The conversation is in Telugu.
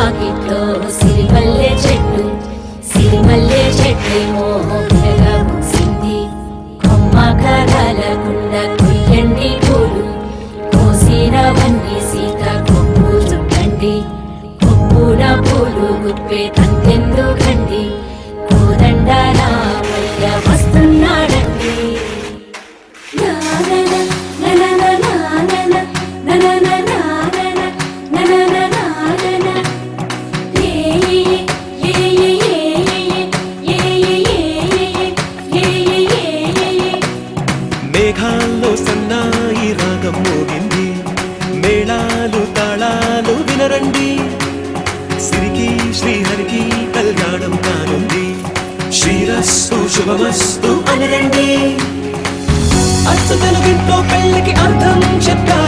వాకిట్లో సిరిమల్లె చెట్టేమో విరగబూసింది. కొమ్మ కదలకుండా కొయ్యండి పూలు, కోసినవన్నీ సీత కొప్పు చుట్టండి. కొప్పున పూలు గుప్పే తంతెందుకండి, కోదండ రామయ్య వస్తున్నాడండి. మేఘాల్లో సన్నాయి రాగం మోగింది, మేళాలు తాళాలు వినరండి. సిరికి శ్రీహరికి కళ్యాణం కానుంది, శ్రీరస్తు శుభమస్తు అనరండి. అచ్చు తెలుగింట్లో పెళ్లికి అర్థం చెప్పారు.